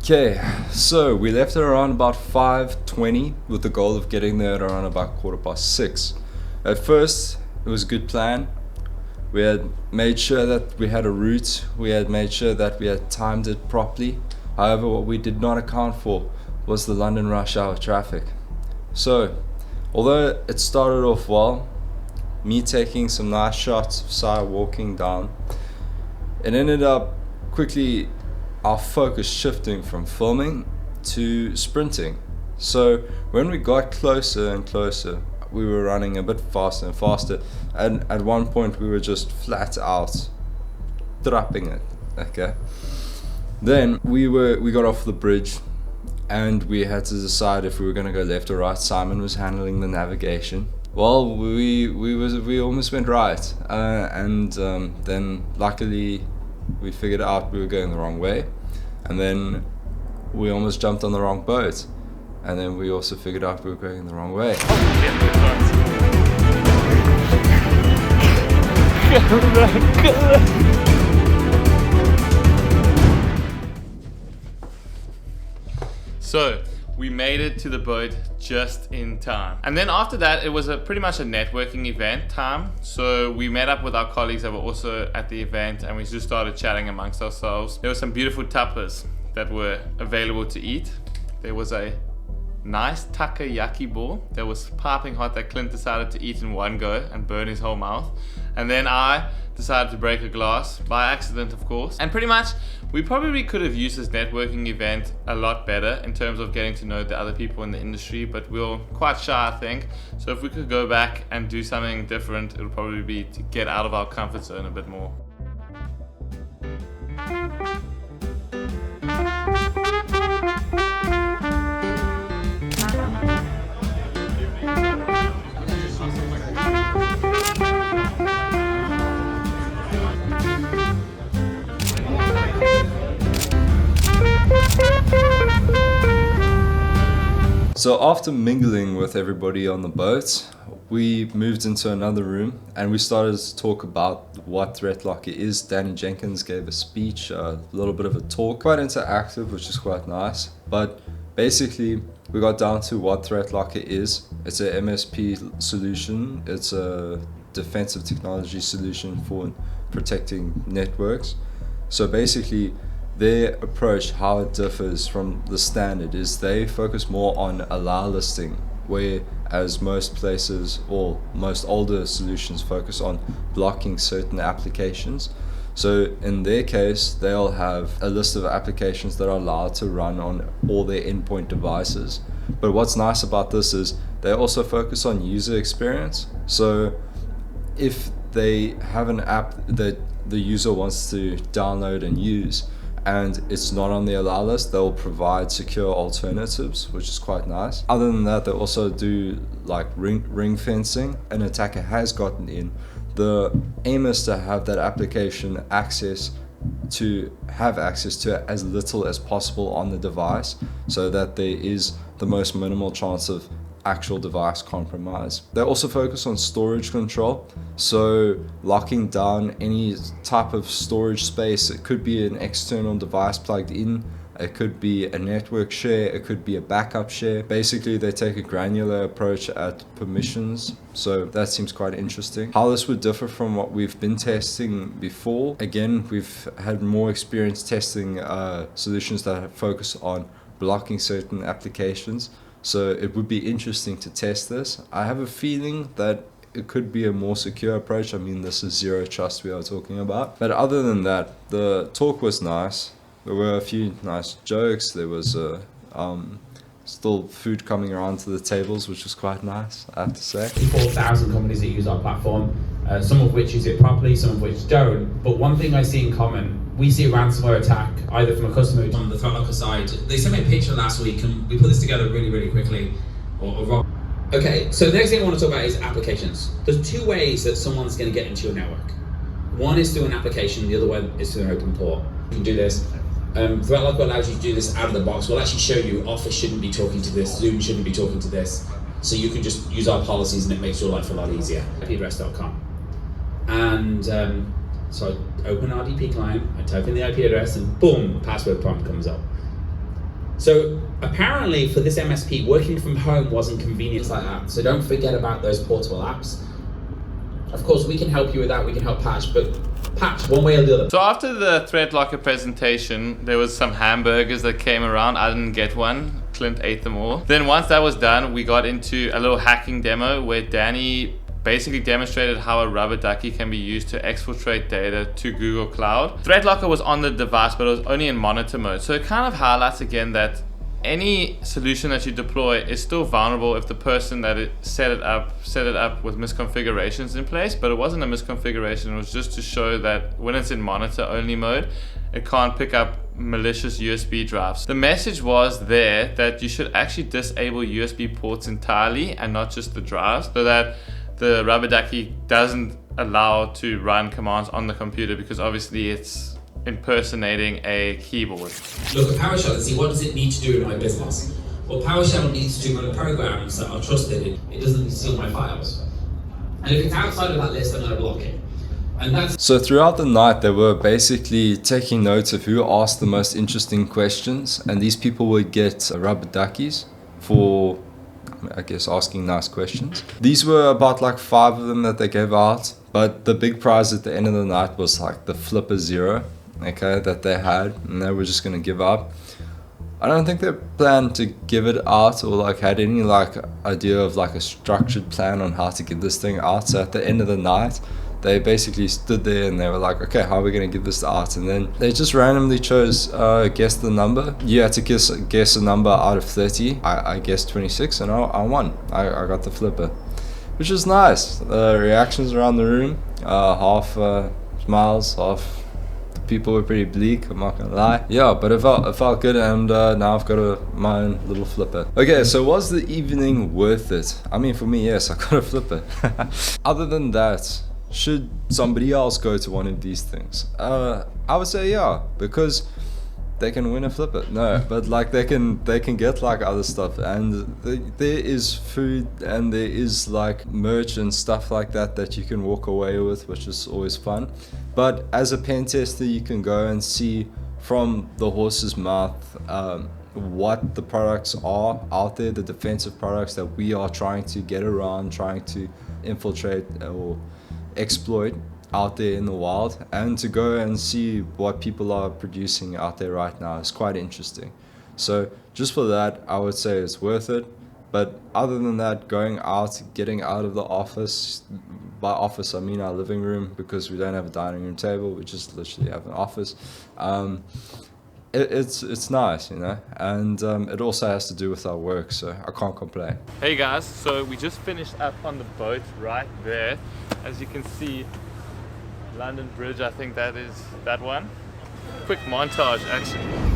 Okay, so we left at around about 5:20 with the goal of getting there at around about 6:15. At first, it was a good plan. We had made sure that we had a route, we had made sure that we had timed it properly. However, what we did not account for was the London rush hour traffic. So, although it started off well, me taking some nice shots of Sai walking down, it ended up quickly our focus shifting from filming to sprinting. So when we got closer and closer, we were running a bit faster and faster, and at one point we were just flat out trapping it. Okay. Then we got off the bridge and we had to decide if we were going to go left or right. Simon was handling the navigation. Well, we almost went right, and then luckily we figured out we were going the wrong way, and then we almost jumped on the wrong boat, and then we also figured out we were going the wrong way. So we made it to the boat just in time. And then after that, it was pretty much a networking event time. So we met up with our colleagues that were also at the event, and we just started chatting amongst ourselves. There were some beautiful tapas that were available to eat. There was a nice takoyaki ball that was piping hot that Clint decided to eat in one go and burn his whole mouth. And then I decided to break a glass, by accident of course. And pretty much, we probably could have used this networking event a lot better in terms of getting to know the other people in the industry, but we were quite shy, I think. So if we could go back and do something different, it would probably be to get out of our comfort zone a bit more. So after mingling with everybody on the boat, we moved into another room and we started to talk about what ThreatLocker is. Danny Jenkins gave a speech, a little bit of a talk, quite interactive, which is quite nice. But basically, we got down to what ThreatLocker is. It's a MSP solution. It's a defensive technology solution for protecting networks. So basically, their approach, how it differs from the standard, is they focus more on allow listing, whereas most places or most older solutions focus on blocking certain applications. So in their case, they'll have a list of applications that are allowed to run on all their endpoint devices. But what's nice about this is they also focus on user experience. So if they have an app that the user wants to download and use, and it's not on the allow list, they'll provide secure alternatives, which is quite nice. Other than that, they also do like ring fencing. An attacker has gotten in. The aim is to have that application have access to as little as possible on the device, so that there is the most minimal chance of actual device compromise. They also focus on storage control, so locking down any type of storage space. It could be an external device plugged in, it could be a network share, it could be a backup share. Basically, they take a granular approach at permissions, so that seems quite interesting. How this would differ from what we've been testing before, again, we've had more experience testing solutions that focus on blocking certain applications. So it would be interesting to test this. I have a feeling that it could be a more secure approach. I mean, this is zero trust we are talking about. But other than that, the talk was nice. There were a few nice jokes. There was still food coming around to the tables, which was quite nice, I have to say. 4,000 companies that use our platform, some of which use it properly, some of which don't. But one thing I see in common, we see a ransomware attack either from a customer. On the ThreatLocker side, they sent me a picture last week and we put this together really, really quickly. Okay, so the next thing I want to talk about is applications. There's two ways that someone's going to get into your network. One is through an application, the other one is through an open port. You can do this. ThreatLocker allows you to do this out of the box. We'll actually show you Office shouldn't be talking to this, Zoom shouldn't be talking to this. So you can just use our policies and it makes your life a lot easier. IPaddress.com. And so I open RDP client, I type in the IP address and boom, password prompt comes up. So apparently for this MSP, working from home wasn't convenient like that. So don't forget about those portable apps. Of course, we can help you with that. We can help patch, but patch one way or the other. So after the ThreatLocker presentation, there was some hamburgers that came around. I didn't get one. Clint ate them all. Then once that was done, we got into a little hacking demo where Danny basically demonstrated how a rubber ducky can be used to exfiltrate data to Google Cloud. ThreatLocker was on the device, but it was only in monitor mode. So it kind of highlights again that any solution that you deploy is still vulnerable if the person that set it up with misconfigurations in place, but it wasn't a misconfiguration. It was just to show that when it's in monitor only mode, it can't pick up malicious USB drives. The message was there that you should actually disable USB ports entirely and not just the drives, so that the rubber ducky doesn't allow to run commands on the computer, because obviously it's impersonating a keyboard. Look at PowerShell and see what does it need to do in my business. Well, PowerShell needs to run programs that are trusted. It doesn't need to steal my files. And if it's outside of that list, I'm going to block it. And that's So throughout the night, they were basically taking notes of who asked the most interesting questions, and these people would get rubber duckies for, I guess, asking nice questions. These were about like 5 of them that they gave out, but the big prize at the end of the night was like the Flipper Zero, okay, that they had, and they were just going to give up. I don't think they planned to give it out or like had any like idea of like a structured plan on how to get this thing out. So at the end of the night, they basically stood there and they were like, okay, how are we going to give this out? And then they just randomly chose guess the number. You had to guess a number out of 30. I guessed 26 and I won. I got the Flipper, which was nice. Reactions around the room, half smiles, half people were pretty bleak, I'm not gonna lie. Yeah, but it felt good, and now I've got my own little Flipper. Okay, so was the evening worth it? I mean, for me, yes, I got a Flipper. Other than that, should somebody else go to one of these things? I would say yeah, because they can win a Flipper. No, but like they can get like other stuff, and there is food and there is like merch and stuff like that you can walk away with, which is always fun. But as a pen tester, you can go and see from the horse's mouth what the products are out there, the defensive products that we are trying to get around, trying to infiltrate or exploit out there in the wild, and to go and see what people are producing out there right now is quite interesting. So just for that, I would say it's worth it. But other than that, going out, getting out of the office, by office I mean our living room, because we don't have a dining room table, we just literally have an office. It's nice, you know, and it also has to do with our work, so I can't complain. Hey guys, so we just finished up on the boat right there. As you can see, London Bridge, I think that is that one. Quick montage actually.